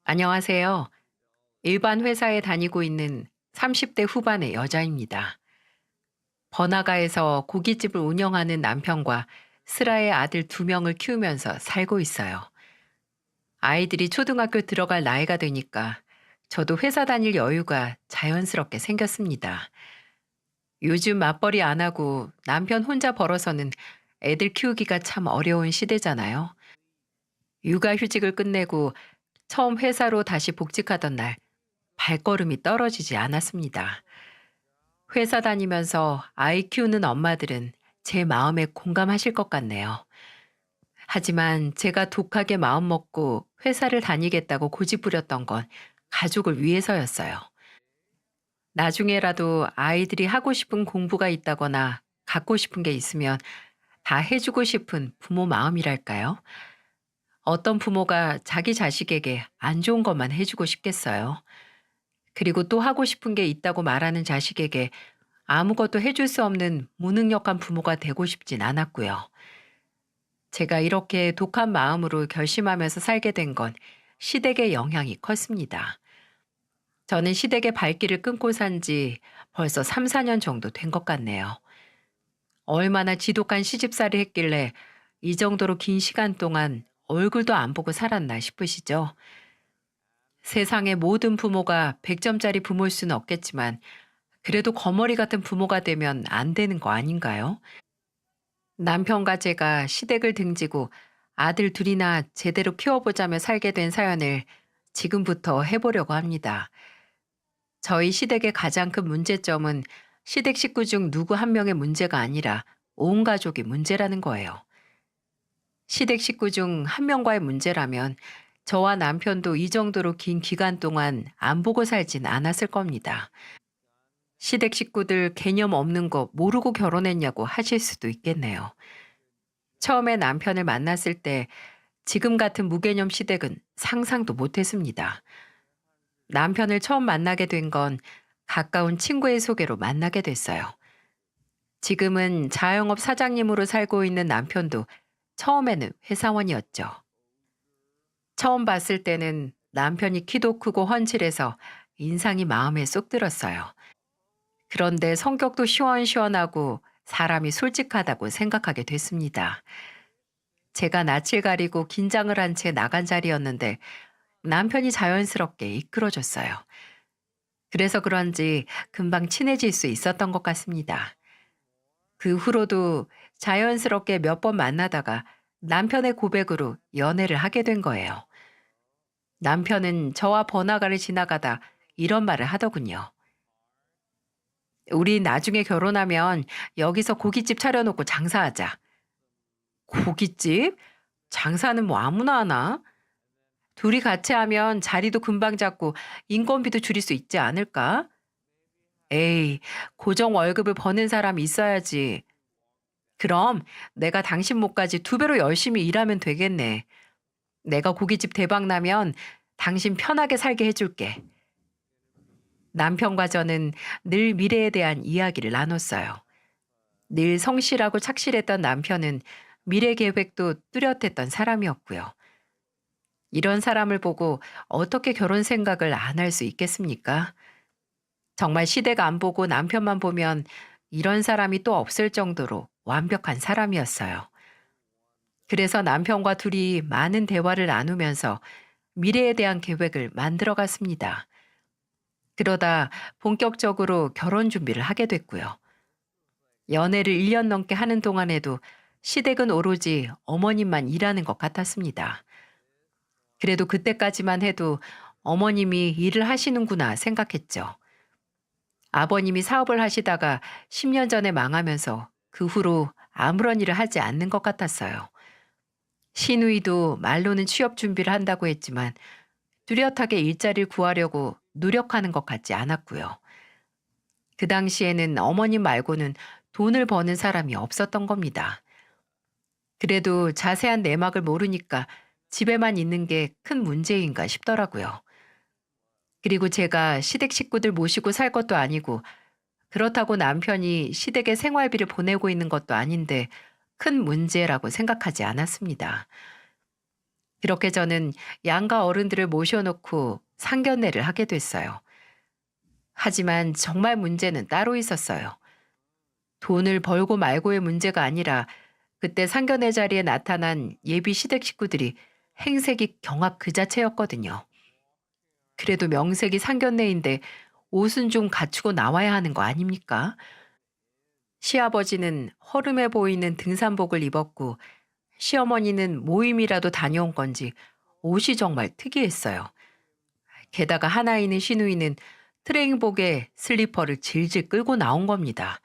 안녕하세요. 일반 회사에 다니고 있는 30대 후반의 여자입니다. 번화가에서 고깃집을 운영하는 남편과 슬아의 아들 두 명을 키우면서 살고 있어요. 아이들이 초등학교 들어갈 나이가 되니까 저도 회사 다닐 여유가 자연스럽게 생겼습니다. 요즘 맞벌이 안 하고 남편 혼자 벌어서는 애들 키우기가 참 어려운 시대잖아요. 육아휴직을 끝내고 처음 회사로 다시 복직하던 날 발걸음이 떨어지지 않았습니다. 회사 다니면서 아이 키우는 엄마들은 제 마음에 공감하실 것 같네요. 하지만 제가 독하게 마음먹고 회사를 다니겠다고 고집부렸던 건 가족을 위해서였어요. 나중에라도 아이들이 하고 싶은 공부가 있다거나 갖고 싶은 게 있으면 다 해주고 싶은 부모 마음이랄까요? 어떤 부모가 자기 자식에게 안 좋은 것만 해주고 싶겠어요. 그리고 또 하고 싶은 게 있다고 말하는 자식에게 아무것도 해줄 수 없는 무능력한 부모가 되고 싶진 않았고요. 제가 이렇게 독한 마음으로 결심하면서 살게 된 건 시댁의 영향이 컸습니다. 저는 시댁의 발길을 끊고 산지 벌써 3, 4년 정도 된 것 같네요. 얼마나 지독한 시집살이 했길래 이 정도로 긴 시간 동안 얼굴도 안 보고 살았나 싶으시죠? 세상의 모든 부모가 100점짜리 부모일 수는 없겠지만 그래도 거머리 같은 부모가 되면 안 되는 거 아닌가요? 남편과 제가 시댁을 등지고 아들 둘이나 제대로 키워보자며 살게 된 사연을 지금부터 해보려고 합니다. 저희 시댁의 가장 큰 문제점은 시댁 식구 중 누구 한 명의 문제가 아니라 온 가족이 문제라는 거예요. 시댁 식구 중 한 명과의 문제라면 저와 남편도 이 정도로 긴 기간 동안 안 보고 살진 않았을 겁니다. 시댁 식구들 개념 없는 거 모르고 결혼했냐고 하실 수도 있겠네요. 처음에 남편을 만났을 때 지금 같은 무개념 시댁은 상상도 못했습니다. 남편을 처음 만나게 된 건 가까운 친구의 소개로 만나게 됐어요. 지금은 자영업 사장님으로 살고 있는 남편도 처음에는 회사원이었죠. 처음 봤을 때는 남편이 키도 크고 훤칠해서 인상이 마음에 쏙 들었어요. 그런데 성격도 시원시원하고 사람이 솔직하다고 생각하게 됐습니다. 제가 낯을 가리고 긴장을 한 채 나간 자리였는데 남편이 자연스럽게 이끌어줬어요. 그래서 그런지 금방 친해질 수 있었던 것 같습니다. 그 후로도 자연스럽게 몇 번 만나다가 남편의 고백으로 연애를 하게 된 거예요. 남편은 저와 번화가를 지나가다 이런 말을 하더군요. 우리 나중에 결혼하면 여기서 고깃집 차려놓고 장사하자. 고깃집? 장사는 뭐 아무나 하나? 둘이 같이 하면 자리도 금방 잡고 인건비도 줄일 수 있지 않을까? 에이, 고정 월급을 버는 사람이 있어야지. 그럼 내가 당신 몫까지 두 배로 열심히 일하면 되겠네. 내가 고깃집 대박 나면 당신 편하게 살게 해줄게. 남편과 저는 늘 미래에 대한 이야기를 나눴어요. 늘 성실하고 착실했던 남편은 미래 계획도 뚜렷했던 사람이었고요. 이런 사람을 보고 어떻게 결혼 생각을 안 할 수 있겠습니까? 정말 시댁 안 보고 남편만 보면 이런 사람이 또 없을 정도로 완벽한 사람이었어요. 그래서 남편과 둘이 많은 대화를 나누면서 미래에 대한 계획을 만들어 갔습니다. 그러다 본격적으로 결혼 준비를 하게 됐고요. 연애를 1년 넘게 하는 동안에도 시댁은 오로지 어머님만 일하는 것 같았습니다. 그래도 그때까지만 해도 어머님이 일을 하시는구나 생각했죠. 아버님이 사업을 하시다가 10년 전에 망하면서 그 후로 아무런 일을 하지 않는 것 같았어요. 시누이도 말로는 취업 준비를 한다고 했지만 뚜렷하게 일자리를 구하려고 노력하는 것 같지 않았고요. 그 당시에는 어머님 말고는 돈을 버는 사람이 없었던 겁니다. 그래도 자세한 내막을 모르니까 집에만 있는 게 큰 문제인가 싶더라고요. 그리고 제가 시댁 식구들 모시고 살 것도 아니고 그렇다고 남편이 시댁에 생활비를 보내고 있는 것도 아닌데 큰 문제라고 생각하지 않았습니다. 그렇게 저는 양가 어른들을 모셔놓고 상견례를 하게 됐어요. 하지만 정말 문제는 따로 있었어요. 돈을 벌고 말고의 문제가 아니라 그때 상견례 자리에 나타난 예비 시댁 식구들이 행색이 경악 그 자체였거든요. 그래도 명색이 상견례인데 옷은 좀 갖추고 나와야 하는 거 아닙니까? 시아버지는 허름해 보이는 등산복을 입었고 시어머니는 모임이라도 다녀온 건지 옷이 정말 특이했어요. 게다가 하나이는 시누이는 트레이닝복에 슬리퍼를 질질 끌고 나온 겁니다.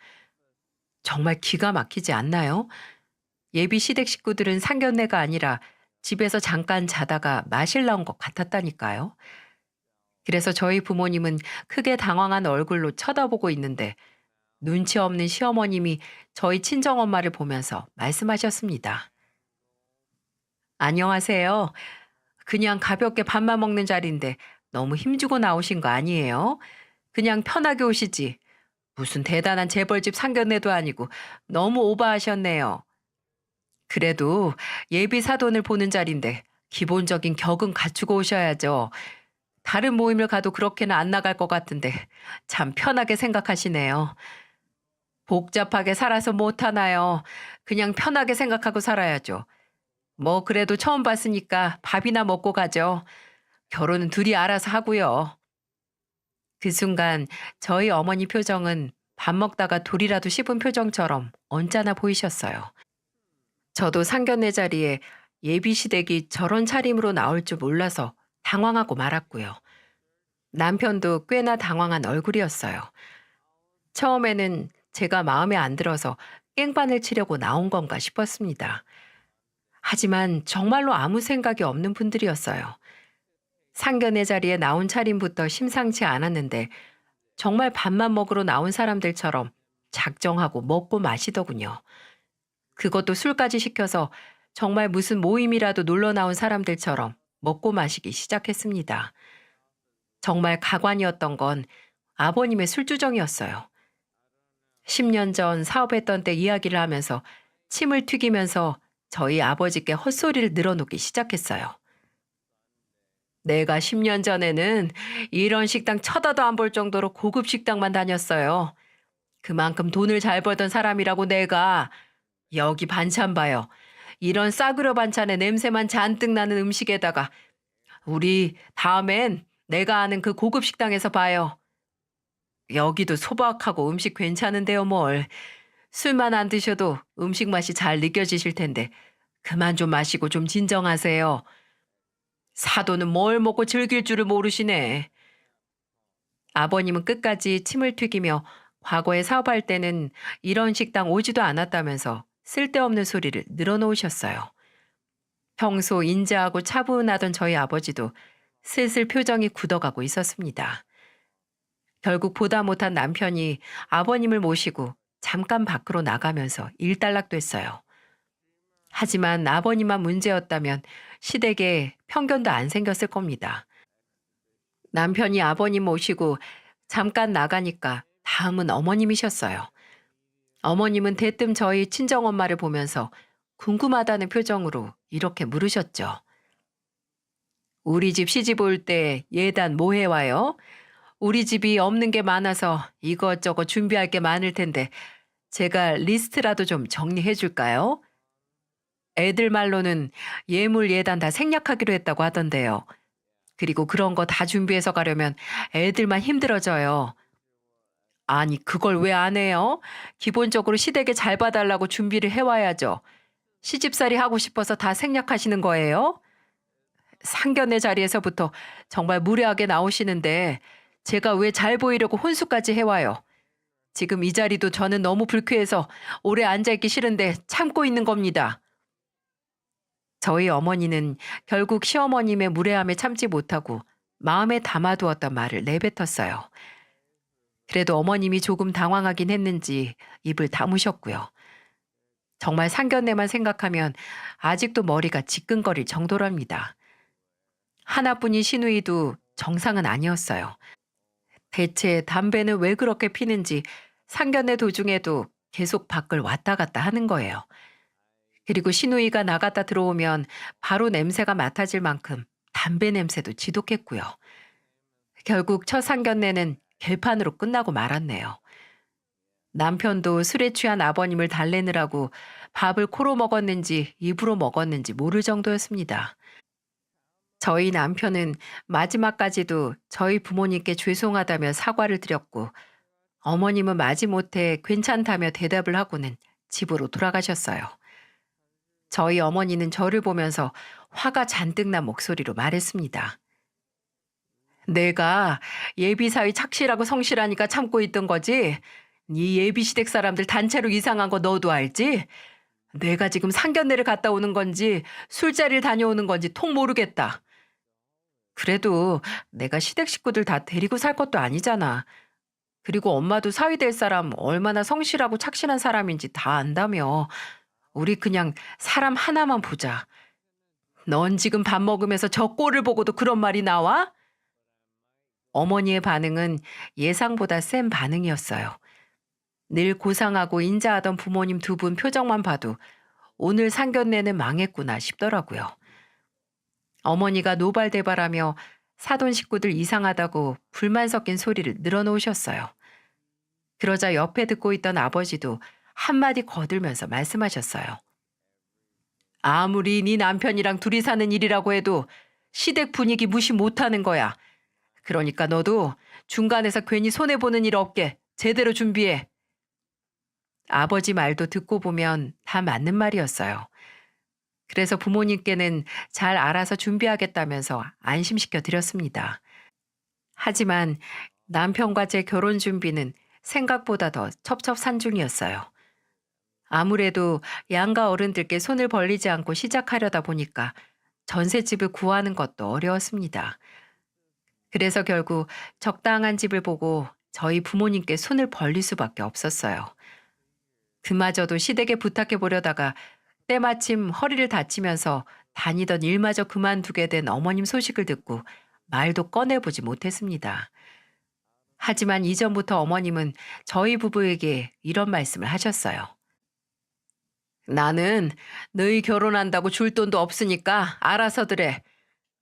정말 기가 막히지 않나요? 예비 시댁 식구들은 상견례가 아니라 집에서 잠깐 자다가 마실 나온 것 같았다니까요. 그래서 저희 부모님은 크게 당황한 얼굴로 쳐다보고 있는데 눈치 없는 시어머님이 저희 친정엄마를 보면서 말씀하셨습니다. 안녕하세요. 그냥 가볍게 밥만 먹는 자리인데 너무 힘주고 나오신 거 아니에요? 그냥 편하게 오시지. 무슨 대단한 재벌집 상견례도 아니고 너무 오버하셨네요. 그래도 예비 사돈을 보는 자리인데 기본적인 격은 갖추고 오셔야죠. 다른 모임을 가도 그렇게는 안 나갈 것 같은데 참 편하게 생각하시네요. 복잡하게 살아서 못하나요? 그냥 편하게 생각하고 살아야죠. 뭐 그래도 처음 봤으니까 밥이나 먹고 가죠. 결혼은 둘이 알아서 하고요. 그 순간 저희 어머니 표정은 밥 먹다가 돌이라도 씹은 표정처럼 언짢아 보이셨어요. 저도 상견례 자리에 예비 시댁이 저런 차림으로 나올 줄 몰라서 당황하고 말았고요. 남편도 꽤나 당황한 얼굴이었어요. 처음에는 제가 마음에 안 들어서 깽판을 치려고 나온 건가 싶었습니다. 하지만 정말로 아무 생각이 없는 분들이었어요. 상견례 자리에 나온 차림부터 심상치 않았는데 정말 밥만 먹으러 나온 사람들처럼 작정하고 먹고 마시더군요. 그것도 술까지 시켜서 정말 무슨 모임이라도 놀러 나온 사람들처럼 먹고 마시기 시작했습니다. 정말 가관이었던 건 아버님의 술주정이었어요. 10년 전 사업했던 때 이야기를 하면서 침을 튀기면서 저희 아버지께 헛소리를 늘어놓기 시작했어요. 내가 10년 전에는 이런 식당 쳐다도 안 볼 정도로 고급 식당만 다녔어요. 그만큼 돈을 잘 벌던 사람이라고 내가. 여기 반찬 봐요. 이런 싸구려 반찬에 냄새만 잔뜩 나는 음식에다가 우리 다음엔 내가 아는 그 고급 식당에서 봐요. 여기도 소박하고 음식 괜찮은데요 뭘. 술만 안 드셔도 음식 맛이 잘 느껴지실 텐데 그만 좀 마시고 좀 진정하세요. 사돈은 뭘 먹고 즐길 줄을 모르시네. 아버님은 끝까지 침을 튀기며 과거에 사업할 때는 이런 식당 오지도 않았다면서 쓸데없는 소리를 늘어놓으셨어요. 평소 인자하고 차분하던 저희 아버지도 슬슬 표정이 굳어가고 있었습니다. 결국 보다 못한 남편이 아버님을 모시고 잠깐 밖으로 나가면서 일단락됐어요. 하지만 아버님만 문제였다면 시댁에 편견도 안 생겼을 겁니다. 남편이 아버님 모시고 잠깐 나가니까 다음은 어머님이셨어요. 어머님은 대뜸 저희 친정엄마를 보면서 궁금하다는 표정으로 이렇게 물으셨죠. 우리 집 시집 올 때 예단 뭐 해와요? 우리 집이 없는 게 많아서 이것저것 준비할 게 많을 텐데 제가 리스트라도 좀 정리해 줄까요? 애들 말로는 예물 예단 다 생략하기로 했다고 하던데요. 그리고 그런 거 다 준비해서 가려면 애들만 힘들어져요. 아니, 그걸 왜 안 해요? 기본적으로 시댁에 잘 봐달라고 준비를 해와야죠. 시집살이 하고 싶어서 다 생략하시는 거예요? 상견례 자리에서부터 정말 무례하게 나오시는데 제가 왜 잘 보이려고 혼수까지 해와요. 지금 이 자리도 저는 너무 불쾌해서 오래 앉아있기 싫은데 참고 있는 겁니다. 저희 어머니는 결국 시어머님의 무례함에 참지 못하고 마음에 담아두었던 말을 내뱉었어요. 그래도 어머님이 조금 당황하긴 했는지 입을 다무셨고요. 정말 상견례만 생각하면 아직도 머리가 지끈거릴 정도랍니다. 하나뿐인 시누이도 정상은 아니었어요. 대체 담배는 왜 그렇게 피는지 상견례 도중에도 계속 밖을 왔다 갔다 하는 거예요. 그리고 시누이가 나갔다 들어오면 바로 냄새가 맡아질 만큼 담배 냄새도 지독했고요. 결국 첫 상견례는 결판으로 끝나고 말았네요. 남편도 술에 취한 아버님을 달래느라고 밥을 코로 먹었는지 입으로 먹었는지 모를 정도였습니다. 저희 남편은 마지막까지도 저희 부모님께 죄송하다며 사과를 드렸고, 어머님은 마지못해 괜찮다며 대답을 하고는 집으로 돌아가셨어요. 저희 어머니는 저를 보면서 화가 잔뜩 난 목소리로 말했습니다. 내가 예비사위 착실하고 성실하니까 참고 있던 거지. 네 예비시댁 사람들 단체로 이상한 거 너도 알지? 내가 지금 상견례를 갔다 오는 건지 술자리를 다녀오는 건지 통 모르겠다. 그래도 내가 시댁 식구들 다 데리고 살 것도 아니잖아. 그리고 엄마도 사위 될 사람 얼마나 성실하고 착실한 사람인지 다 안다며. 우리 그냥 사람 하나만 보자. 넌 지금 밥 먹으면서 저 꼴을 보고도 그런 말이 나와? 어머니의 반응은 예상보다 센 반응이었어요. 늘 고상하고 인자하던 부모님 두 분 표정만 봐도 오늘 상견례는 망했구나 싶더라고요. 어머니가 노발대발하며 사돈 식구들 이상하다고 불만 섞인 소리를 늘어놓으셨어요. 그러자 옆에 듣고 있던 아버지도 한마디 거들면서 말씀하셨어요. 아무리 네 남편이랑 둘이 사는 일이라고 해도 시댁 분위기 무시 못하는 거야. 그러니까 너도 중간에서 괜히 손해보는 일 없게 제대로 준비해. 아버지 말도 듣고 보면 다 맞는 말이었어요. 그래서 부모님께는 잘 알아서 준비하겠다면서 안심시켜 드렸습니다. 하지만 남편과 제 결혼 준비는 생각보다 더 첩첩산중이었어요. 아무래도 양가 어른들께 손을 벌리지 않고 시작하려다 보니까 전셋집을 구하는 것도 어려웠습니다. 그래서 결국 적당한 집을 보고 저희 부모님께 손을 벌릴 수밖에 없었어요. 그마저도 시댁에 부탁해 보려다가 때마침 허리를 다치면서 다니던 일마저 그만두게 된 어머님 소식을 듣고 말도 꺼내보지 못했습니다. 하지만 이전부터 어머님은 저희 부부에게 이런 말씀을 하셨어요. 나는 너희 결혼한다고 줄 돈도 없으니까 알아서들 해.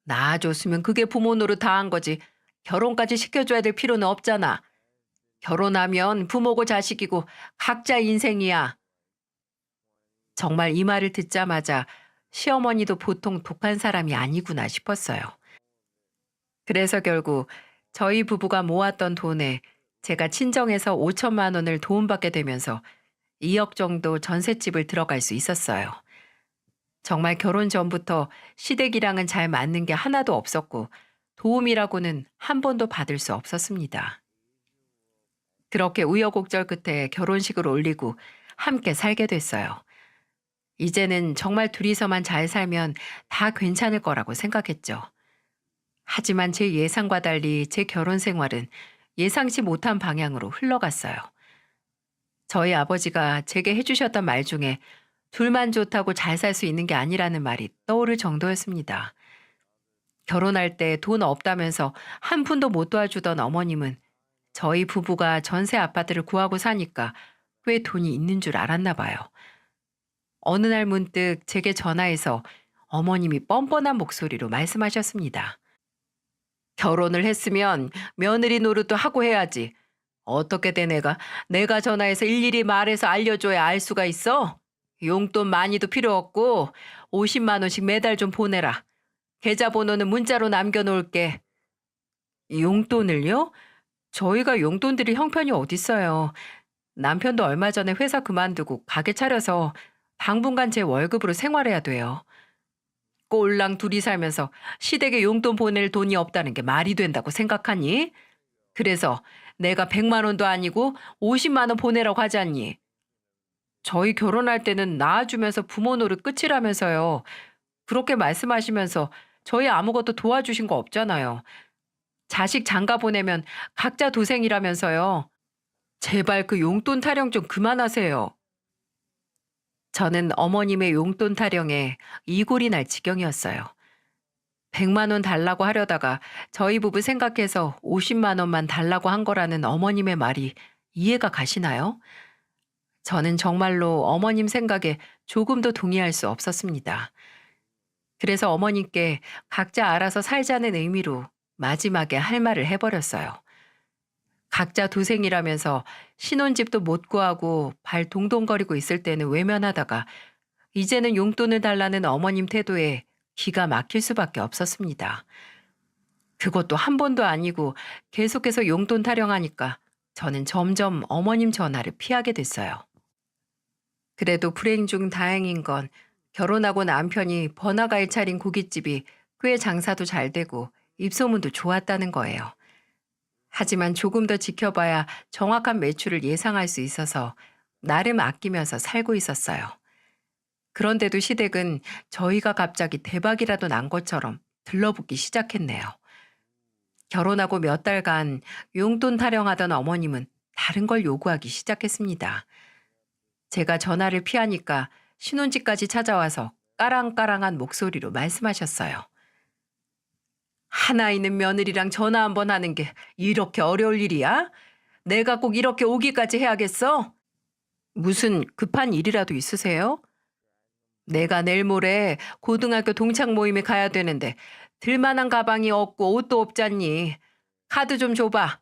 낳아줬으면 그게 부모 노릇 다 한 거지. 결혼까지 시켜줘야 될 필요는 없잖아. 결혼하면 부모고 자식이고 각자 인생이야. 정말 이 말을 듣자마자 시어머니도 보통 독한 사람이 아니구나 싶었어요. 그래서 결국 저희 부부가 모았던 돈에 제가 친정에서 5천만 원을 도움받게 되면서 2억 정도 전셋집을 들어갈 수 있었어요. 정말 결혼 전부터 시댁이랑은 잘 맞는 게 하나도 없었고 도움이라고는 한 번도 받을 수 없었습니다. 그렇게 우여곡절 끝에 결혼식을 올리고 함께 살게 됐어요. 이제는 정말 둘이서만 잘 살면 다 괜찮을 거라고 생각했죠. 하지만 제 예상과 달리 제 결혼 생활은 예상치 못한 방향으로 흘러갔어요. 저희 아버지가 제게 해주셨던 말 중에 둘만 좋다고 잘 살 수 있는 게 아니라는 말이 떠오를 정도였습니다. 결혼할 때 돈 없다면서 한 푼도 못 도와주던 어머님은 저희 부부가 전세 아파트를 구하고 사니까 꽤 돈이 있는 줄 알았나 봐요. 어느 날 문득 제게 전화해서 어머님이 뻔뻔한 목소리로 말씀하셨습니다. 결혼을 했으면 며느리 노릇도 하고 해야지. 어떻게 돼 내가 전화해서 일일이 말해서 알려줘야 알 수가 있어? 용돈 많이도 필요 없고 50만 원씩 매달 좀 보내라. 계좌번호는 문자로 남겨놓을게. 용돈을요? 저희가 용돈 드릴 형편이 어딨어요. 남편도 얼마 전에 회사 그만두고 가게 차려서 당분간 제 월급으로 생활해야 돼요. 꼴랑 둘이 살면서 시댁에 용돈 보낼 돈이 없다는 게 말이 된다고 생각하니? 그래서 내가 100만 원도 아니고 50만 원 보내라고 하잖니. 저희 결혼할 때는 낳아주면서 부모 노릇 끝이라면서요. 그렇게 말씀하시면서 저희 아무것도 도와주신 거 없잖아요. 자식 장가 보내면 각자 도생이라면서요. 제발 그 용돈 타령 좀 그만하세요. 저는 어머님의 용돈 타령에 이골이 날 지경이었어요. 100만 원 달라고 하려다가 저희 부부 생각해서 50만 원만 달라고 한 거라는 어머님의 말이 이해가 가시나요? 저는 정말로 어머님 생각에 조금도 동의할 수 없었습니다. 그래서 어머님께 각자 알아서 살자는 의미로 마지막에 할 말을 해버렸어요. 각자 도생이라면서 신혼집도 못 구하고 발 동동거리고 있을 때는 외면하다가 이제는 용돈을 달라는 어머님 태도에 기가 막힐 수밖에 없었습니다. 그것도 한 번도 아니고 계속해서 용돈 타령하니까 저는 점점 어머님 전화를 피하게 됐어요. 그래도 불행 중 다행인 건 결혼하고 남편이 번화가에 차린 고깃집이 꽤 장사도 잘 되고 입소문도 좋았다는 거예요. 하지만 조금 더 지켜봐야 정확한 매출을 예상할 수 있어서 나름 아끼면서 살고 있었어요. 그런데도 시댁은 저희가 갑자기 대박이라도 난 것처럼 들러붙기 시작했네요. 결혼하고 몇 달간 용돈 타령하던 어머님은 다른 걸 요구하기 시작했습니다. 제가 전화를 피하니까 신혼집까지 찾아와서 까랑까랑한 목소리로 말씀하셨어요. 하나 있는 며느리랑 전화 한번 하는 게 이렇게 어려울 일이야? 내가 꼭 이렇게 오기까지 해야겠어? 무슨 급한 일이라도 있으세요? 내가 내일 모레 고등학교 동창 모임에 가야 되는데 들만한 가방이 없고 옷도 없잖니. 카드 좀 줘봐.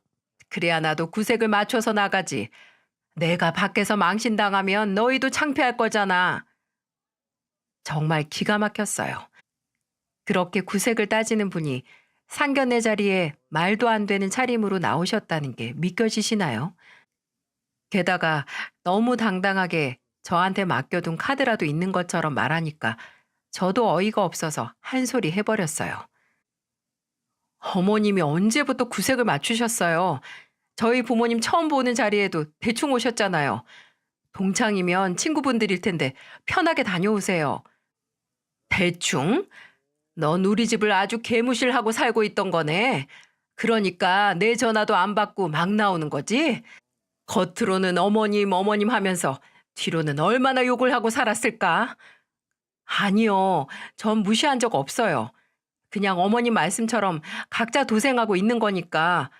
그래야 나도 구색을 맞춰서 나가지. 내가 밖에서 망신당하면 너희도 창피할 거잖아. 정말 기가 막혔어요. 그렇게 구색을 따지는 분이 상견례 자리에 말도 안 되는 차림으로 나오셨다는 게 믿겨지시나요? 게다가 너무 당당하게 저한테 맡겨둔 카드라도 있는 것처럼 말하니까 저도 어이가 없어서 한 소리 해버렸어요. 어머님이 언제부터 구색을 맞추셨어요? 저희 부모님 처음 보는 자리에도 대충 오셨잖아요. 동창이면 친구분들일 텐데 편하게 다녀오세요. 대충? 넌 우리 집을 아주 개무실하고 살고 있던 거네. 그러니까 내 전화도 안 받고 막 나오는 거지? 겉으로는 어머님, 어머님 하면서 뒤로는 얼마나 욕을 하고 살았을까? 아니요. 전 무시한 적 없어요. 그냥 어머님 말씀처럼 각자 도생하고 있는 거니까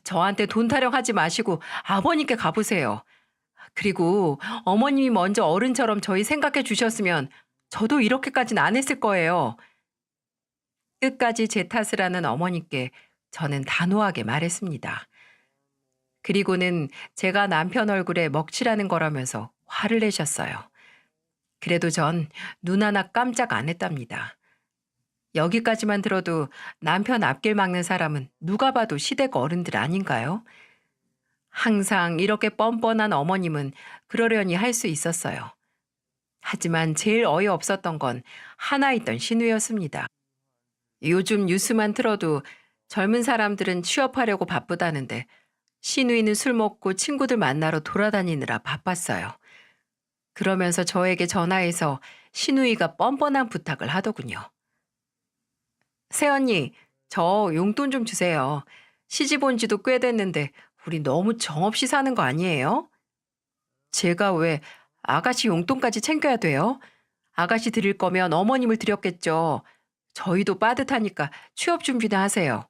저한테 돈 타령하지 마시고 아버님께 가보세요. 그리고 어머님이 먼저 어른처럼 저희 생각해 주셨으면 저도 이렇게까지는 안 했을 거예요. 끝까지 제 탓을 하는 어머니께 저는 단호하게 말했습니다. 그리고는 제가 남편 얼굴에 먹칠하는 거라면서 화를 내셨어요. 그래도 전 눈 하나 깜짝 안 했답니다. 여기까지만 들어도 남편 앞길 막는 사람은 누가 봐도 시댁 어른들 아닌가요? 항상 이렇게 뻔뻔한 어머님은 그러려니 할 수 있었어요. 하지만 제일 어이없었던 건 하나 있던 신우였습니다. 요즘 뉴스만 틀어도 젊은 사람들은 취업하려고 바쁘다는데 신우이는 술 먹고 친구들 만나러 돌아다니느라 바빴어요. 그러면서 저에게 전화해서 신우이가 뻔뻔한 부탁을 하더군요. 새언니, 저 용돈 좀 주세요. 시집 온 지도 꽤 됐는데 우리 너무 정없이 사는 거 아니에요? 제가 왜 아가씨 용돈까지 챙겨야 돼요? 아가씨 드릴 거면 어머님을 드렸겠죠. 저희도 빠듯하니까 취업 준비나 하세요.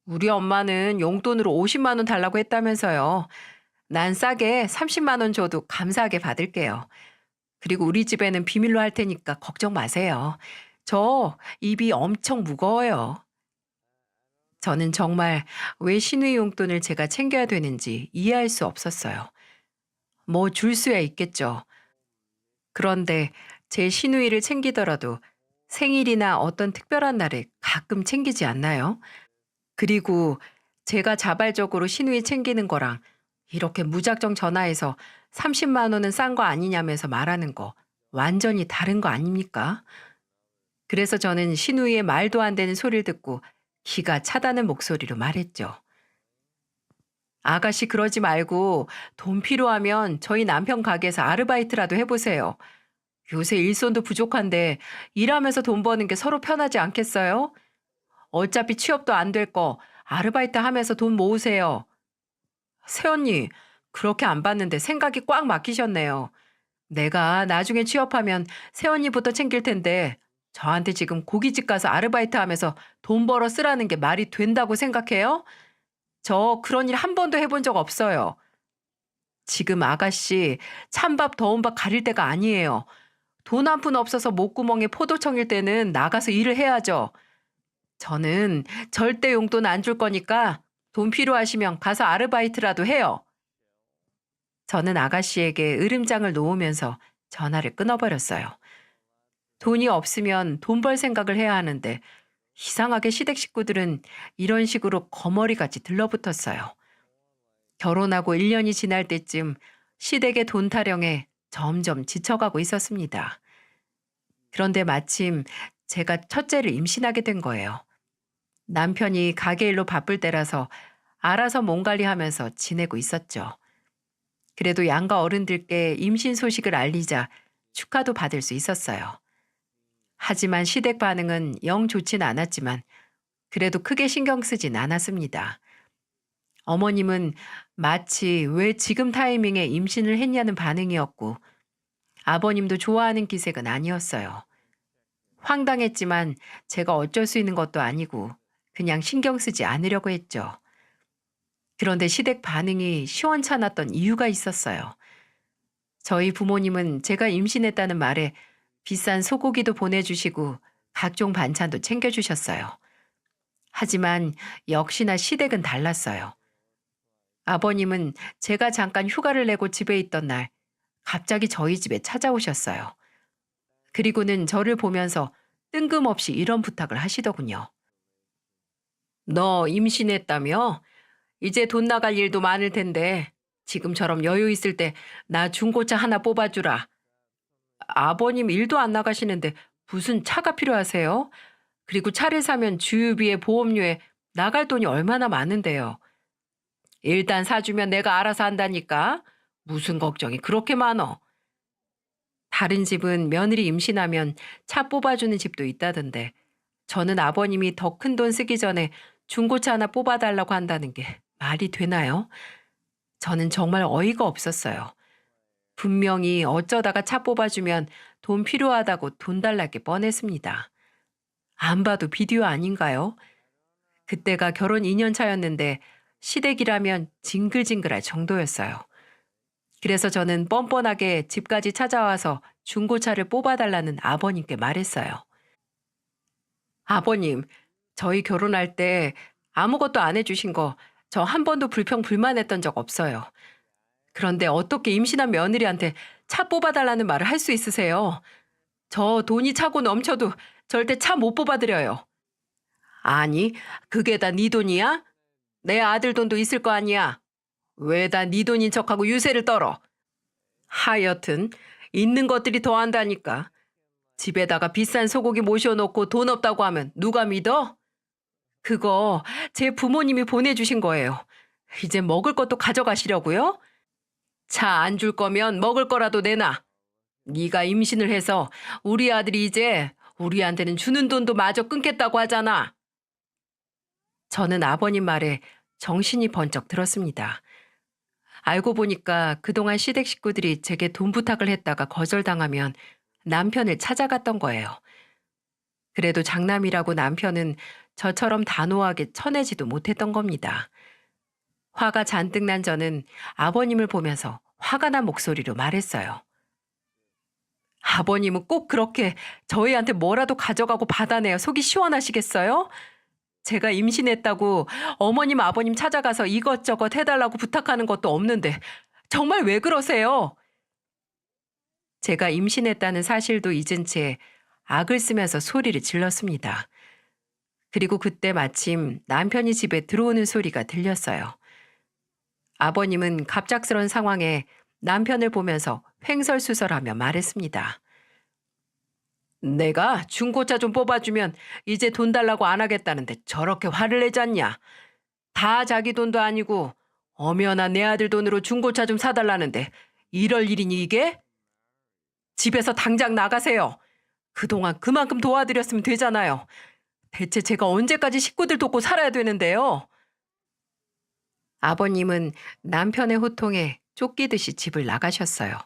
우리 엄마는 용돈으로 50만 원 달라고 했다면서요. 난 싸게 30만 원 줘도 감사하게 받을게요. 그리고 우리 집에는 비밀로 할 테니까 걱정 마세요. 저 입이 엄청 무거워요. 저는 정말 왜 신우이 용돈을 제가 챙겨야 되는지 이해할 수 없었어요. 뭐 줄 수야 있겠죠. 그런데 제 시누이를 챙기더라도 생일이나 어떤 특별한 날에 가끔 챙기지 않나요? 그리고 제가 자발적으로 시누이 챙기는 거랑 이렇게 무작정 전화해서 30만 원은 싼 거 아니냐면서 말하는 거 완전히 다른 거 아닙니까? 그래서 저는 시누이의 말도 안 되는 소리를 듣고 기가 차다는 목소리로 말했죠. 아가씨 그러지 말고 돈 필요하면 저희 남편 가게에서 아르바이트라도 해보세요. 요새 일손도 부족한데 일하면서 돈 버는 게 서로 편하지 않겠어요? 어차피 취업도 안 될 거 아르바이트 하면서 돈 모으세요. 새언니, 그렇게 안 봤는데 생각이 꽉 막히셨네요. 내가 나중에 취업하면 새언니부터 챙길 텐데 저한테 지금 고깃집 가서 아르바이트 하면서 돈 벌어 쓰라는 게 말이 된다고 생각해요? 저 그런 일 한 번도 해본 적 없어요. 지금 아가씨 찬밥 더운 밥 가릴 때가 아니에요. 돈 한 푼 없어서 목구멍에 포도청일 때는 나가서 일을 해야죠. 저는 절대 용돈 안 줄 거니까 돈 필요하시면 가서 아르바이트라도 해요. 저는 아가씨에게 으름장을 놓으면서 전화를 끊어버렸어요. 돈이 없으면 돈 벌 생각을 해야 하는데 이상하게 시댁 식구들은 이런 식으로 거머리같이 들러붙었어요. 결혼하고 1년이 지날 때쯤 시댁의 돈 타령에 점점 지쳐가고 있었습니다. 그런데 마침 제가 첫째를 임신하게 된 거예요. 남편이 가게 일로 바쁠 때라서 알아서 몸 관리하면서 지내고 있었죠. 그래도 양가 어른들께 임신 소식을 알리자 축하도 받을 수 있었어요. 하지만 시댁 반응은 영 좋진 않았지만 그래도 크게 신경 쓰진 않았습니다. 어머님은 마치 왜 지금 타이밍에 임신을 했냐는 반응이었고 아버님도 좋아하는 기색은 아니었어요. 황당했지만 제가 어쩔 수 있는 것도 아니고 그냥 신경 쓰지 않으려고 했죠. 그런데 시댁 반응이 시원찮았던 이유가 있었어요. 저희 부모님은 제가 임신했다는 말에 비싼 소고기도 보내주시고 각종 반찬도 챙겨주셨어요. 하지만 역시나 시댁은 달랐어요. 아버님은 제가 잠깐 휴가를 내고 집에 있던 날 갑자기 저희 집에 찾아오셨어요. 그리고는 저를 보면서 뜬금없이 이런 부탁을 하시더군요. 너 임신했다며? 이제 돈 나갈 일도 많을 텐데 지금처럼 여유 있을 때 나 중고차 하나 뽑아주라. 아버님 일도 안 나가시는데 무슨 차가 필요하세요? 그리고 차를 사면 주유비에 보험료에 나갈 돈이 얼마나 많은데요. 일단 사주면 내가 알아서 한다니까. 무슨 걱정이 그렇게 많어. 다른 집은 며느리 임신하면 차 뽑아주는 집도 있다던데 저는 아버님이 더 큰 돈 쓰기 전에 중고차 하나 뽑아달라고 한다는 게 말이 되나요? 저는 정말 어이가 없었어요. 분명히 어쩌다가 차 뽑아주면 돈 필요하다고 돈 달라게 뻔했습니다. 안 봐도 비디오 아닌가요? 그때가 결혼 2년 차였는데 시댁이라면 징글징글할 정도였어요. 그래서 저는 뻔뻔하게 집까지 찾아와서 중고차를 뽑아달라는 아버님께 말했어요. 아버님, 저희 결혼할 때 아무것도 안 해주신 거 저 한 번도 불평불만했던 적 없어요. 그런데 어떻게 임신한 며느리한테 차 뽑아달라는 말을 할 수 있으세요? 저 돈이 차고 넘쳐도 절대 차 못 뽑아드려요. 아니, 그게 다 네 돈이야? 내 아들 돈도 있을 거 아니야. 왜 다 네 돈인 척하고 유세를 떨어? 하여튼 있는 것들이 더한다니까. 집에다가 비싼 소고기 모셔놓고 돈 없다고 하면 누가 믿어? 그거 제 부모님이 보내주신 거예요. 이제 먹을 것도 가져가시려고요? 차 안 줄 거면 먹을 거라도 내놔. 네가 임신을 해서 우리 아들이 이제 우리한테는 주는 돈도 마저 끊겠다고 하잖아. 저는 아버님 말에 정신이 번쩍 들었습니다. 알고 보니까 그동안 시댁 식구들이 제게 돈 부탁을 했다가 거절당하면 남편을 찾아갔던 거예요. 그래도 장남이라고 남편은 저처럼 단호하게 쳐내지도 못했던 겁니다. 화가 잔뜩 난 저는 아버님을 보면서 화가 난 목소리로 말했어요. 아버님은 꼭 그렇게 저희한테 뭐라도 가져가고 받아내야 속이 시원하시겠어요? 제가 임신했다고 어머님 아버님 찾아가서 이것저것 해달라고 부탁하는 것도 없는데 정말 왜 그러세요? 제가 임신했다는 사실도 잊은 채 악을 쓰면서 소리를 질렀습니다. 그리고 그때 마침 남편이 집에 들어오는 소리가 들렸어요. 아버님은 갑작스런 상황에 남편을 보면서 횡설수설하며 말했습니다. 내가 중고차 좀 뽑아주면 이제 돈 달라고 안 하겠다는데 저렇게 화를 내지 않냐. 다 자기 돈도 아니고 엄연아 내 아들 돈으로 중고차 좀 사달라는데 이럴 일이니 이게? 집에서 당장 나가세요. 그동안 그만큼 도와드렸으면 되잖아요. 대체 제가 언제까지 식구들 돕고 살아야 되는데요? 아버님은 남편의 호통에 쫓기듯이 집을 나가셨어요.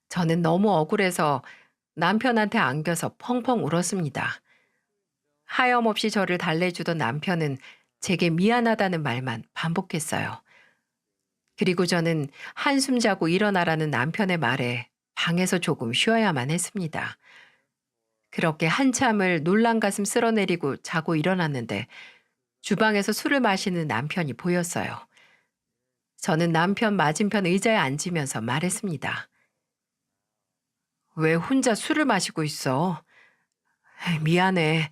저는 너무 억울해서 남편한테 안겨서 펑펑 울었습니다. 하염없이 저를 달래주던 남편은 제게 미안하다는 말만 반복했어요. 그리고 저는 한숨 자고 일어나라는 남편의 말에 방에서 조금 쉬어야만 했습니다. 그렇게 한참을 놀란 가슴 쓸어내리고 자고 일어났는데 주방에서 술을 마시는 남편이 보였어요. 저는 남편 맞은편 의자에 앉으면서 말했습니다. 왜 혼자 술을 마시고 있어? 에이, 미안해.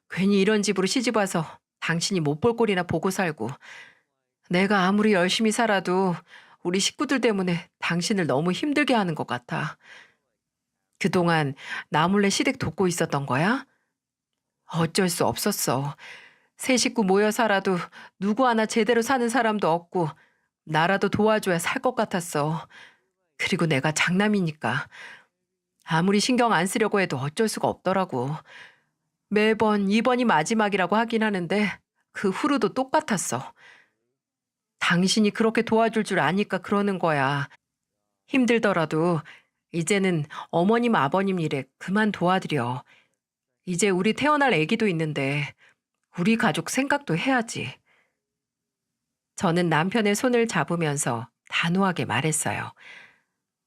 괜히 이런 집으로 시집 와서 당신이 못 볼 꼴이나 보고 살고 내가 아무리 열심히 살아도 우리 식구들 때문에 당신을 너무 힘들게 하는 것 같아. 그동안 나 몰래 시댁 돕고 있었던 거야? 어쩔 수 없었어. 세 식구 모여 살아도 누구 하나 제대로 사는 사람도 없고 나라도 도와줘야 살 것 같았어. 그리고 내가 장남이니까 아무리 신경 안 쓰려고 해도 어쩔 수가 없더라고. 매번 이번이 마지막이라고 하긴 하는데 그 후로도 똑같았어. 당신이 그렇게 도와줄 줄 아니까 그러는 거야. 힘들더라도 이제는 어머님 아버님 일에 그만 도와드려. 이제 우리 태어날 애기도 있는데 우리 가족 생각도 해야지. 저는 남편의 손을 잡으면서 단호하게 말했어요.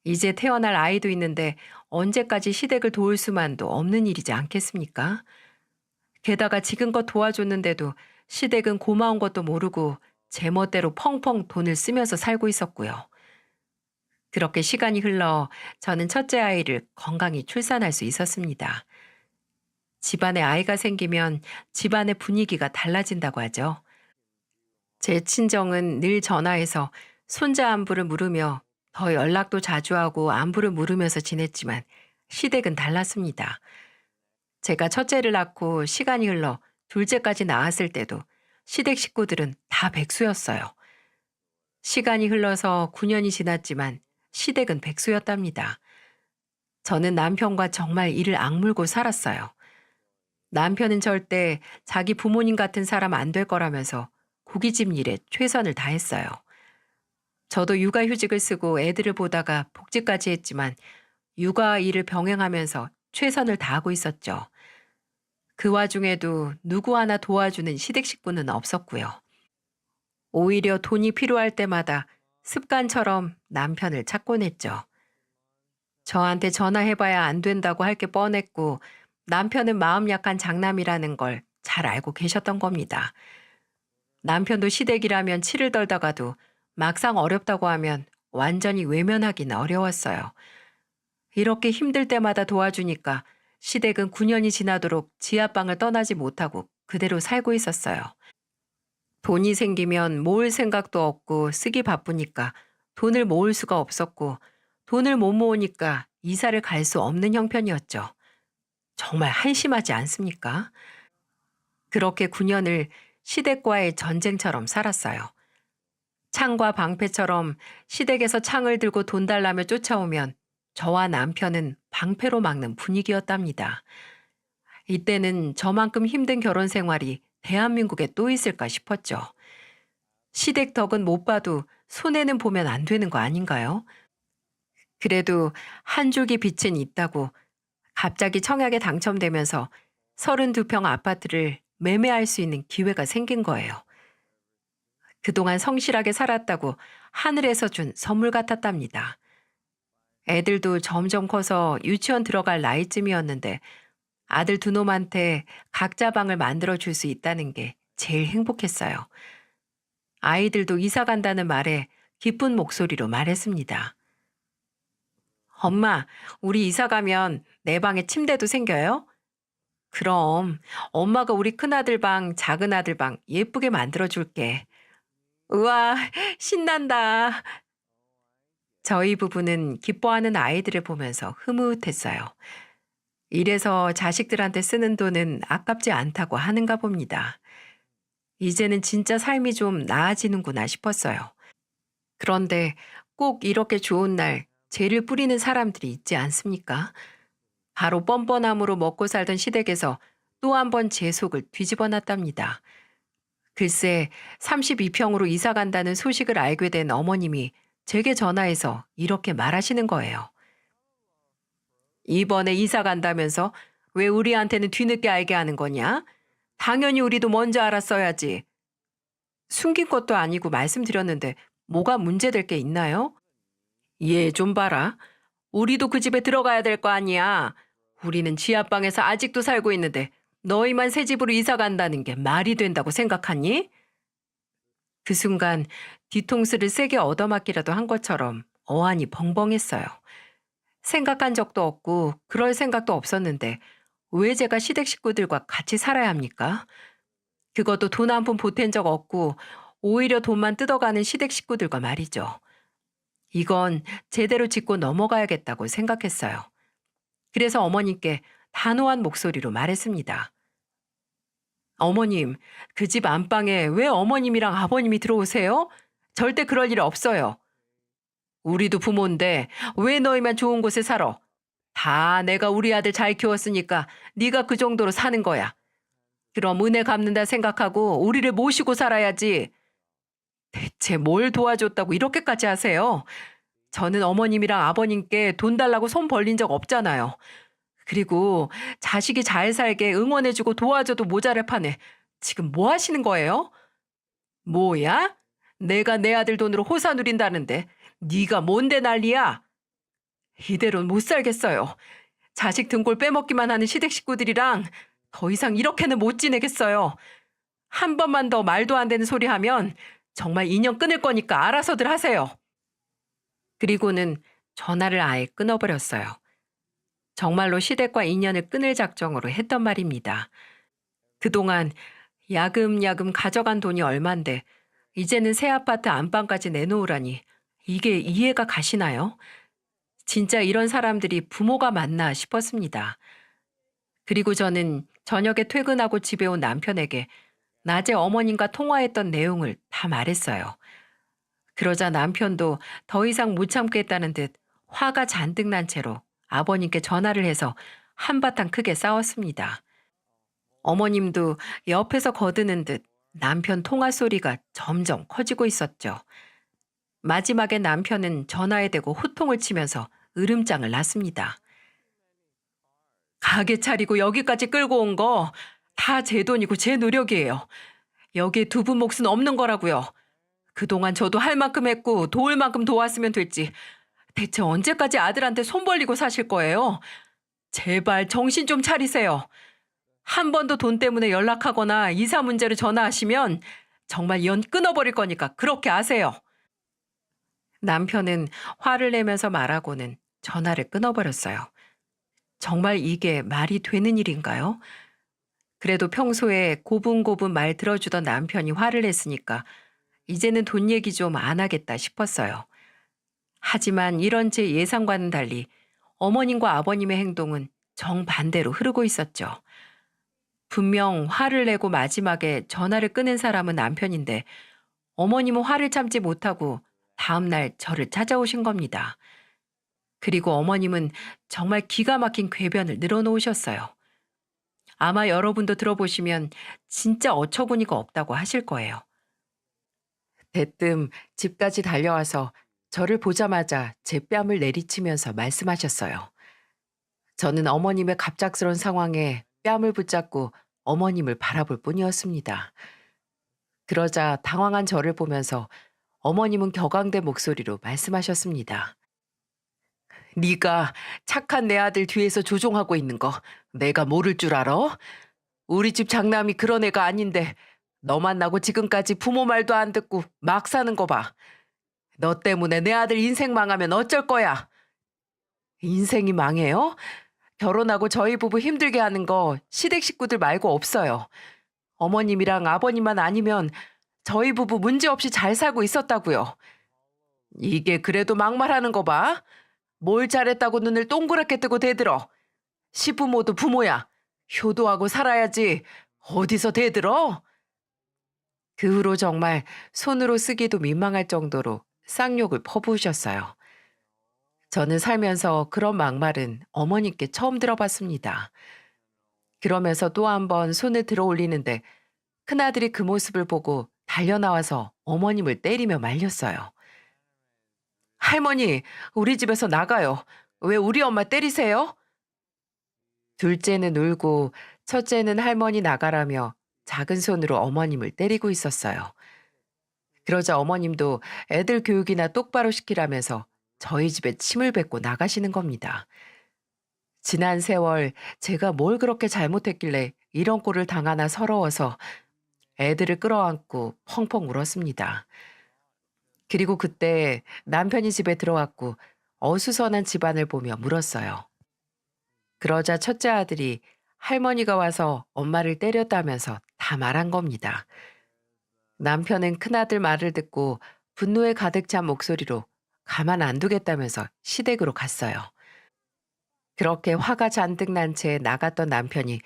이제 태어날 아이도 있는데 언제까지 시댁을 도울 수만도 없는 일이지 않겠습니까? 게다가 지금껏 도와줬는데도 시댁은 고마운 것도 모르고 제멋대로 펑펑 돈을 쓰면서 살고 있었고요. 그렇게 시간이 흘러 저는 첫째 아이를 건강히 출산할 수 있었습니다. 집안에 아이가 생기면 집안의 분위기가 달라진다고 하죠. 제 친정은 늘 전화해서 손자 안부를 물으며 더 연락도 자주 하고 안부를 물으면서 지냈지만 시댁은 달랐습니다. 제가 첫째를 낳고 시간이 흘러 둘째까지 낳았을 때도 시댁 식구들은 다 백수였어요. 시간이 흘러서 9년이 지났지만 시댁은 백수였답니다. 저는 남편과 정말 이를 악물고 살았어요. 남편은 절대 자기 부모님 같은 사람 안 될 거라면서 고깃집 일에 최선을 다했어요. 저도 육아휴직을 쓰고 애들을 보다가 복직까지 했지만 육아와 일을 병행하면서 최선을 다하고 있었죠. 그 와중에도 누구 하나 도와주는 시댁 식구는 없었고요. 오히려 돈이 필요할 때마다 습관처럼 남편을 찾곤 했죠. 저한테 전화해봐야 안 된다고 할 게 뻔했고 남편은 마음 약한 장남이라는 걸 잘 알고 계셨던 겁니다. 남편도 시댁이라면 치를 떨다가도 막상 어렵다고 하면 완전히 외면하기는 어려웠어요. 이렇게 힘들 때마다 도와주니까 시댁은 9년이 지나도록 지하방을 떠나지 못하고 그대로 살고 있었어요. 돈이 생기면 모을 생각도 없고 쓰기 바쁘니까 돈을 모을 수가 없었고 돈을 못 모으니까 이사를 갈 수 없는 형편이었죠. 정말 한심하지 않습니까? 그렇게 9년을 시댁과의 전쟁처럼 살았어요. 창과 방패처럼 시댁에서 창을 들고 돈 달라며 쫓아오면 저와 남편은 방패로 막는 분위기였답니다. 이때는 저만큼 힘든 결혼 생활이 대한민국에 또 있을까 싶었죠. 시댁 덕은 못 봐도 손해는 보면 안 되는 거 아닌가요? 그래도 한 줄기 빛은 있다고 갑자기 청약에 당첨되면서 32평 아파트를 매매할 수 있는 기회가 생긴 거예요. 그동안 성실하게 살았다고 하늘에서 준 선물 같았답니다. 애들도 점점 커서 유치원 들어갈 나이쯤이었는데 아들 두 놈한테 각자 방을 만들어 줄 수 있다는 게 제일 행복했어요. 아이들도 이사 간다는 말에 기쁜 목소리로 말했습니다. 엄마, 우리 이사 가면 내 방에 침대도 생겨요? 그럼 엄마가 우리 큰아들 방, 작은아들 방 예쁘게 만들어 줄게. 우와, 신난다. 저희 부부는 기뻐하는 아이들을 보면서 흐뭇했어요. 이래서 자식들한테 쓰는 돈은 아깝지 않다고 하는가 봅니다. 이제는 진짜 삶이 좀 나아지는구나 싶었어요. 그런데 꼭 이렇게 좋은 날 죄를 뿌리는 사람들이 있지 않습니까? 바로 뻔뻔함으로 먹고 살던 시댁에서 또 한 번 제 속을 뒤집어 놨답니다. 글쎄 32평으로 이사 간다는 소식을 알게 된 어머님이 제게 전화해서 이렇게 말하시는 거예요. 이번에 이사 간다면서 왜 우리한테는 뒤늦게 알게 하는 거냐? 당연히 우리도 먼저 알았어야지. 숨긴 것도 아니고 말씀드렸는데 뭐가 문제될 게 있나요? 얘 좀 봐라. 우리도 그 집에 들어가야 될 거 아니야. 우리는 지하방에서 아직도 살고 있는데 너희만 새 집으로 이사 간다는 게 말이 된다고 생각하니? 그 순간 뒤통수를 세게 얻어맞기라도 한 것처럼 어안이 벙벙했어요. 생각한 적도 없고 그럴 생각도 없었는데 왜 제가 시댁 식구들과 같이 살아야 합니까? 그것도 돈 한 푼 보탠 적 없고 오히려 돈만 뜯어가는 시댁 식구들과 말이죠. 이건 제대로 짚고 넘어가야겠다고 생각했어요. 그래서 어머님께 단호한 목소리로 말했습니다. 어머님, 그 집 안방에 왜 어머님이랑 아버님이 들어오세요? 절대 그럴 일 없어요. 우리도 부모인데 왜 너희만 좋은 곳에 살아? 다 내가 우리 아들 잘 키웠으니까 네가 그 정도로 사는 거야. 그럼 은혜 갚는다 생각하고 우리를 모시고 살아야지. 대체 뭘 도와줬다고 이렇게까지 하세요? 저는 어머님이랑 아버님께 돈 달라고 손 벌린 적 없잖아요. 그리고 자식이 잘 살게 응원해주고 도와줘도 모자랄 판에 지금 뭐 하시는 거예요? 뭐야? 내가 내 아들 돈으로 호사 누린다는데 네가 뭔데 난리야? 이대로는 못 살겠어요. 자식 등골 빼먹기만 하는 시댁 식구들이랑 더 이상 이렇게는 못 지내겠어요. 한 번만 더 말도 안 되는 소리 하면 정말 인연 끊을 거니까 알아서들 하세요. 그리고는 전화를 아예 끊어버렸어요. 정말로 시댁과 인연을 끊을 작정으로 했던 말입니다. 그동안 야금야금 가져간 돈이 얼만데 이제는 새 아파트 안방까지 내놓으라니 이게 이해가 가시나요? 진짜 이런 사람들이 부모가 맞나 싶었습니다. 그리고 저는 저녁에 퇴근하고 집에 온 남편에게 낮에 어머님과 통화했던 내용을 다 말했어요. 그러자 남편도 더 이상 못 참겠다는 듯 화가 잔뜩 난 채로 아버님께 전화를 해서 한바탕 크게 싸웠습니다. 어머님도 옆에서 거드는 듯 남편 통화 소리가 점점 커지고 있었죠. 마지막에 남편은 전화에 대고 호통을 치면서 으름장을 놨습니다. 가게 차리고 여기까지 끌고 온 거 다 제 돈이고 제 노력이에요. 여기에 두 분 몫은 없는 거라고요. 그동안 저도 할 만큼 했고 도울 만큼 도왔으면 됐지. 대체 언제까지 아들한테 손 벌리고 사실 거예요? 제발 정신 좀 차리세요. 한 번 더 돈 때문에 연락하거나 이사 문제로 전화하시면 정말 연 끊어버릴 거니까 그렇게 아세요. 남편은 화를 내면서 말하고는 전화를 끊어버렸어요. 정말 이게 말이 되는 일인가요? 그래도 평소에 고분고분 말 들어주던 남편이 화를 냈으니까 이제는 돈 얘기 좀 안 하겠다 싶었어요. 하지만 이런 제 예상과는 달리 어머님과 아버님의 행동은 정반대로 흐르고 있었죠. 분명 화를 내고 마지막에 전화를 끊은 사람은 남편인데 어머님은 화를 참지 못하고 다음날 저를 찾아오신 겁니다. 그리고 어머님은 정말 기가 막힌 궤변을 늘어놓으셨어요. 아마 여러분도 들어보시면 진짜 어처구니가 없다고 하실 거예요. 대뜸 집까지 달려와서 저를 보자마자 제 뺨을 내리치면서 말씀하셨어요. 저는 어머님의 갑작스런 상황에 뺨을 붙잡고 어머님을 바라볼 뿐이었습니다. 그러자 당황한 저를 보면서 어머님은 격앙된 목소리로 말씀하셨습니다. 네가 착한 내 아들 뒤에서 조종하고 있는 거 내가 모를 줄 알아? 우리 집 장남이 그런 애가 아닌데 너 만나고 지금까지 부모 말도 안 듣고 막 사는 거 봐. 너 때문에 내 아들 인생 망하면 어쩔 거야? 인생이 망해요? 결혼하고 저희 부부 힘들게 하는 거 시댁 식구들 말고 없어요. 어머님이랑 아버님만 아니면 저희 부부 문제없이 잘 살고 있었다고요. 이게 그래도 막말하는 거 봐. 뭘 잘했다고 눈을 동그랗게 뜨고 대들어. 시부모도 부모야. 효도하고 살아야지. 어디서 대들어? 그 후로 정말 손으로 쓰기도 민망할 정도로 쌍욕을 퍼부으셨어요. 저는 살면서 그런 막말은 어머님께 처음 들어봤습니다. 그러면서 또 한 번 손을 들어 올리는데 큰아들이 그 모습을 보고 달려나와서 어머님을 때리며 말렸어요. 할머니, 우리 집에서 나가요. 왜 우리 엄마 때리세요? 둘째는 울고 첫째는 할머니 나가라며 작은 손으로 어머님을 때리고 있었어요. 그러자 어머님도 애들 교육이나 똑바로 시키라면서 저희 집에 침을 뱉고 나가시는 겁니다. 지난 세월 제가 뭘 그렇게 잘못했길래 이런 꼴을 당하나 서러워서 애들을 끌어안고 펑펑 울었습니다. 그리고 그때 남편이 집에 들어왔고 어수선한 집안을 보며 물었어요. 그러자 첫째 아들이 할머니가 와서 엄마를 때렸다면서 다 말한 겁니다. 남편은 큰아들 말을 듣고 분노에 가득 찬 목소리로 가만 안 두겠다면서 시댁으로 갔어요. 그렇게 화가 잔뜩 난 채 나갔던 남편이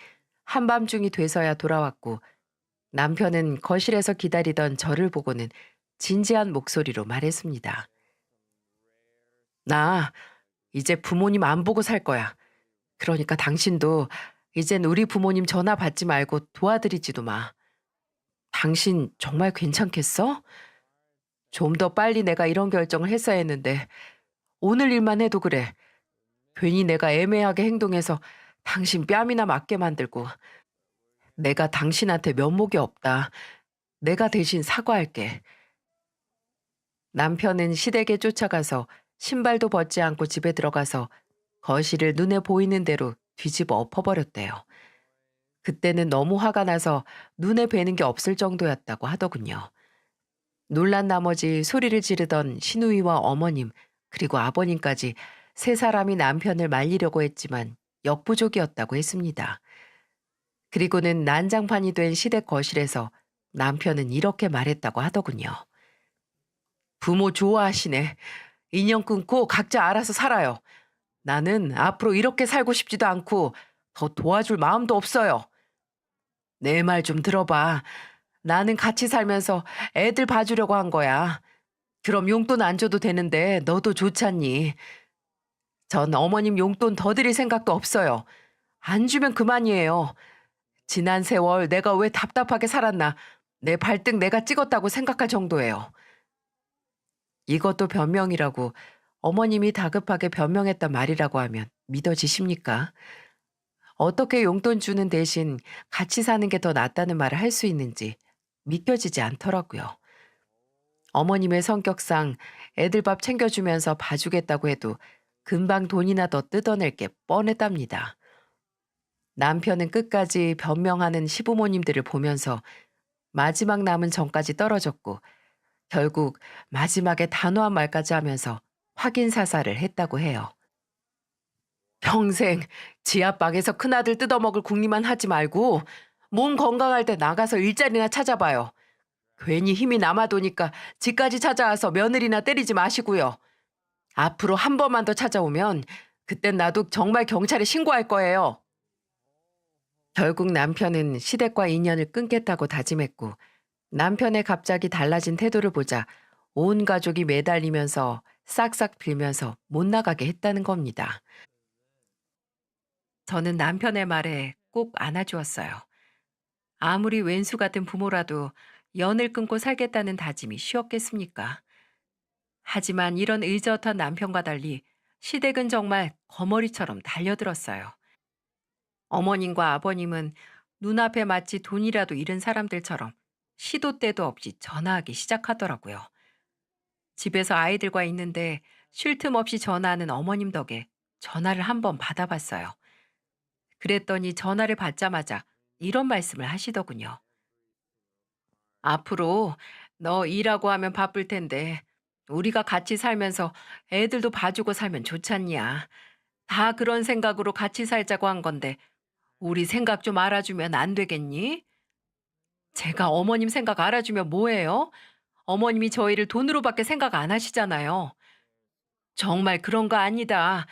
한밤중이 돼서야 돌아왔고 남편은 거실에서 기다리던 저를 보고는 진지한 목소리로 말했습니다. 나 이제 부모님 안 보고 살 거야. 그러니까 당신도 이젠 우리 부모님 전화 받지 말고 도와드리지도 마. 당신 정말 괜찮겠어? 좀 더 빨리 내가 이런 결정을 했어야 했는데 오늘 일만 해도 그래. 괜히 내가 애매하게 행동해서 당신 뺨이나 맞게 만들고 내가 당신한테 면목이 없다. 내가 대신 사과할게. 남편은 시댁에 쫓아가서 신발도 벗지 않고 집에 들어가서 거실을 눈에 보이는 대로 뒤집어 엎어버렸대요. 그때는 너무 화가 나서 눈에 뵈는 게 없을 정도였다고 하더군요. 놀란 나머지 소리를 지르던 시누이와 어머님 그리고 아버님까지 세 사람이 남편을 말리려고 했지만 역부족이었다고 했습니다. 그리고는 난장판이 된 시댁 거실에서 남편은 이렇게 말했다고 하더군요. 부모 좋아하시네. 인연 끊고 각자 알아서 살아요. 나는 앞으로 이렇게 살고 싶지도 않고 더 도와줄 마음도 없어요. 내 말 좀 들어봐. 나는 같이 살면서 애들 봐주려고 한 거야. 그럼 용돈 안 줘도 되는데 너도 좋잖니. 전 어머님 용돈 더 드릴 생각도 없어요. 안 주면 그만이에요. 지난 세월 내가 왜 답답하게 살았나. 내 발등 내가 찍었다고 생각할 정도예요. 이것도 변명이라고 어머님이 다급하게 변명했단 말이라고 하면 믿어지십니까? 어떻게 용돈 주는 대신 같이 사는 게 더 낫다는 말을 할 수 있는지 믿겨지지 않더라고요. 어머님의 성격상 애들 밥 챙겨주면서 봐주겠다고 해도 금방 돈이나 더 뜯어낼 게 뻔했답니다. 남편은 끝까지 변명하는 시부모님들을 보면서 마지막 남은 정까지 떨어졌고 결국 마지막에 단호한 말까지 하면서 확인 사살을 했다고 해요. 평생 지하방에서 큰아들 뜯어먹을 궁리만 하지 말고 몸 건강할 때 나가서 일자리나 찾아봐요. 괜히 힘이 남아도니까 집까지 찾아와서 며느리나 때리지 마시고요. 앞으로 한 번만 더 찾아오면 그땐 나도 정말 경찰에 신고할 거예요. 결국 남편은 시댁과 인연을 끊겠다고 다짐했고 남편의 갑자기 달라진 태도를 보자 온 가족이 매달리면서 싹싹 빌면서 못 나가게 했다는 겁니다. 저는 남편의 말에 꼭 안아주었어요. 아무리 왼수 같은 부모라도 연을 끊고 살겠다는 다짐이 쉬웠겠습니까? 하지만 이런 의젓한 남편과 달리 시댁은 정말 거머리처럼 달려들었어요. 어머님과 아버님은 눈앞에 마치 돈이라도 잃은 사람들처럼 시도 때도 없이 전화하기 시작하더라고요. 집에서 아이들과 있는데 쉴 틈 없이 전화하는 어머님 덕에 전화를 한번 받아봤어요. 그랬더니 전화를 받자마자 이런 말씀을 하시더군요. 앞으로 너 일하고 하면 바쁠 텐데 우리가 같이 살면서 애들도 봐주고 살면 좋잖냐. 다 그런 생각으로 같이 살자고 한 건데 우리 생각 좀 알아주면 안 되겠니? 제가 어머님 생각 알아주면 뭐해요? 어머님이 저희를 돈으로밖에 생각 안 하시잖아요. 정말 그런 거 아니다.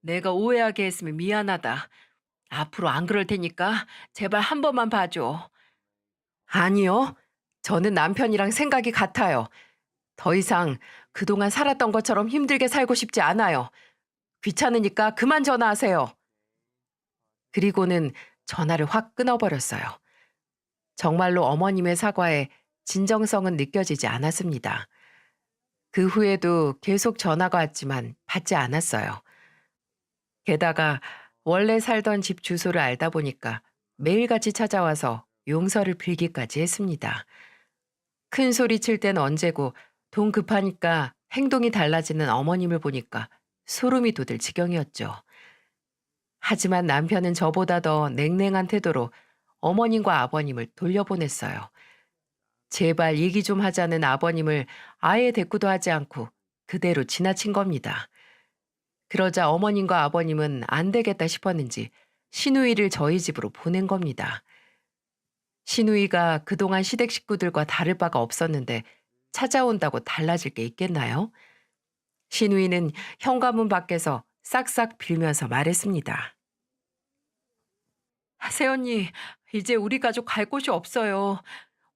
내가 오해하게 했으면 미안하다. 앞으로 안 그럴 테니까 제발 한 번만 봐줘. 아니요. 저는 남편이랑 생각이 같아요. 더 이상 그동안 살았던 것처럼 힘들게 살고 싶지 않아요. 귀찮으니까 그만 전화하세요. 그리고는 전화를 확 끊어버렸어요. 정말로 어머님의 사과에 진정성은 느껴지지 않았습니다. 그 후에도 계속 전화가 왔지만 받지 않았어요. 게다가 원래 살던 집 주소를 알다 보니까 매일같이 찾아와서 용서를 빌기까지 했습니다. 큰 소리 칠 땐 언제고 돈 급하니까 행동이 달라지는 어머님을 보니까 소름이 돋을 지경이었죠. 하지만 남편은 저보다 더 냉랭한 태도로 어머님과 아버님을 돌려보냈어요. 제발 얘기 좀 하자는 아버님을 아예 대꾸도 하지 않고 그대로 지나친 겁니다. 그러자 어머님과 아버님은 안 되겠다 싶었는지 시누이를 저희 집으로 보낸 겁니다. 시누이가 그동안 시댁 식구들과 다를 바가 없었는데 찾아온다고 달라질 게 있겠나요? 시누이는 현관문 밖에서 싹싹 빌면서 말했습니다. 새언니, 이제 우리 가족 갈 곳이 없어요.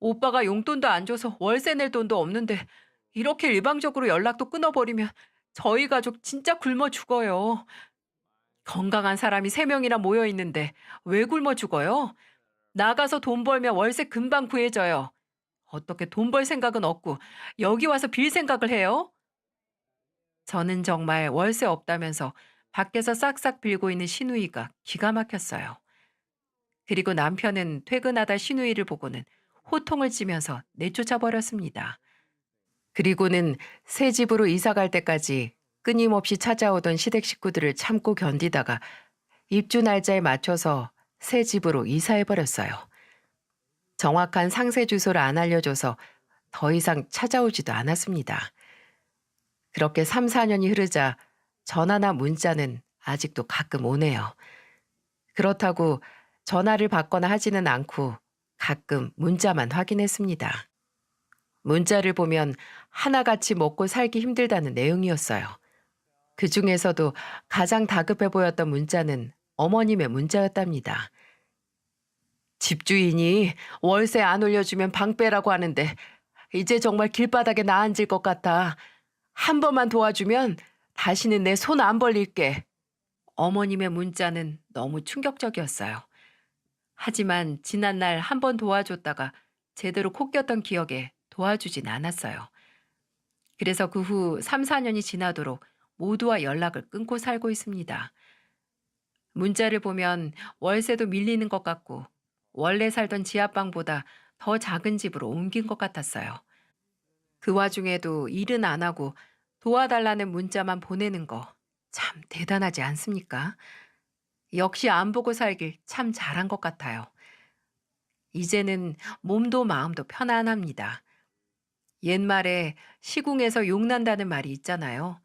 오빠가 용돈도 안 줘서 월세 낼 돈도 없는데 이렇게 일방적으로 연락도 끊어버리면 저희 가족 진짜 굶어 죽어요. 건강한 사람이 3명이나 모여 있는데 왜 굶어 죽어요? 나가서 돈 벌면 월세 금방 구해져요. 어떻게 돈 벌 생각은 없고 여기 와서 빌 생각을 해요? 저는 정말 월세 없다면서 밖에서 싹싹 빌고 있는 시누이가 기가 막혔어요. 그리고 남편은 퇴근하다 시누이를 보고는 호통을 치면서 내쫓아 버렸습니다. 그리고는 새 집으로 이사 갈 때까지 끊임없이 찾아오던 시댁 식구들을 참고 견디다가 입주 날짜에 맞춰서 새 집으로 이사해 버렸어요. 정확한 상세 주소를 안 알려줘서 더 이상 찾아오지도 않았습니다. 그렇게 3, 4년이 흐르자 전화나 문자는 아직도 가끔 오네요. 그렇다고 전화를 받거나 하지는 않고 가끔 문자만 확인했습니다. 문자를 보면 하나같이 먹고 살기 힘들다는 내용이었어요. 그 중에서도 가장 다급해 보였던 문자는 어머님의 문자였답니다. 집주인이 월세 안 올려주면 방 빼라고 하는데 이제 정말 길바닥에 나앉을 것 같아. 한 번만 도와주면 다시는 내 손 안 벌릴게. 어머님의 문자는 너무 충격적이었어요. 하지만 지난날 한 번 도와줬다가 제대로 코 꼈던 기억에 도와주진 않았어요. 그래서 그 후 3, 4년이 지나도록 모두와 연락을 끊고 살고 있습니다. 문자를 보면 월세도 밀리는 것 같고 원래 살던 지하방보다 더 작은 집으로 옮긴 것 같았어요. 그 와중에도 일은 안 하고 도와달라는 문자만 보내는 거 참 대단하지 않습니까? 역시 안 보고 살길 참 잘한 것 같아요. 이제는 몸도 마음도 편안합니다. 옛말에 시궁에서 욕난다는 말이 있잖아요.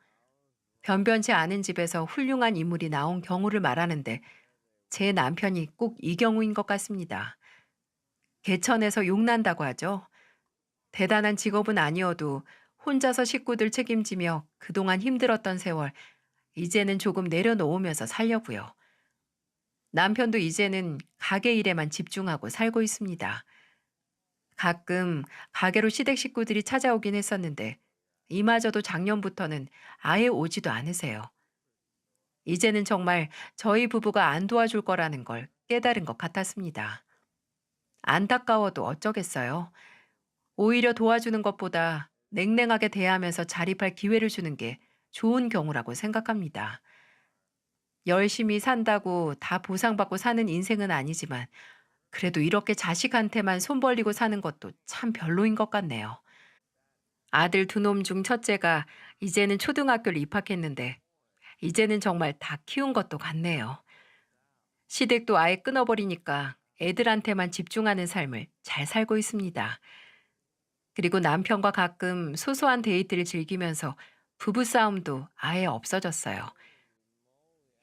변변치 않은 집에서 훌륭한 인물이 나온 경우를 말하는데 제 남편이 꼭 이 경우인 것 같습니다. 개천에서 욕난다고 하죠. 대단한 직업은 아니어도 혼자서 식구들 책임지며 그동안 힘들었던 세월, 이제는 조금 내려놓으면서 살려고요. 남편도 이제는 가게 일에만 집중하고 살고 있습니다. 가끔 가게로 시댁 식구들이 찾아오긴 했었는데 이마저도 작년부터는 아예 오지도 않으세요. 이제는 정말 저희 부부가 안 도와줄 거라는 걸 깨달은 것 같았습니다. 안타까워도 어쩌겠어요. 오히려 도와주는 것보다 냉랭하게 대하면서 자립할 기회를 주는 게 좋은 경우라고 생각합니다. 열심히 산다고 다 보상받고 사는 인생은 아니지만 그래도 이렇게 자식한테만 손 벌리고 사는 것도 참 별로인 것 같네요. 아들 2놈 중 첫째가 이제는 초등학교를 입학했는데 이제는 정말 다 키운 것도 같네요. 시댁도 아예 끊어버리니까 애들한테만 집중하는 삶을 잘 살고 있습니다. 그리고 남편과 가끔 소소한 데이트를 즐기면서 부부싸움도 아예 없어졌어요.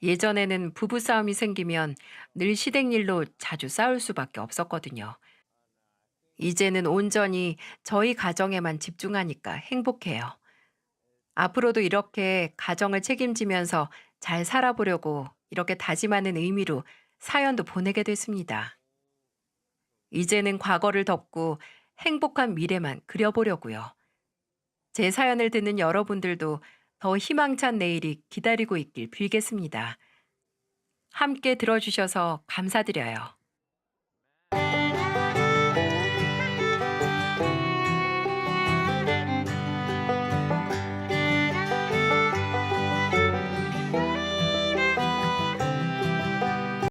예전에는 부부싸움이 생기면 늘 시댁 일로 자주 싸울 수밖에 없었거든요. 이제는 온전히 저희 가정에만 집중하니까 행복해요. 앞으로도 이렇게 가정을 책임지면서 잘 살아보려고 이렇게 다짐하는 의미로 사연도 보내게 됐습니다. 이제는 과거를 덮고 행복한 미래만 그려보려고요. 제 사연을 듣는 여러분들도 더 희망찬 내일이 기다리고 있길 빌겠습니다. 함께 들어주셔서 감사드려요.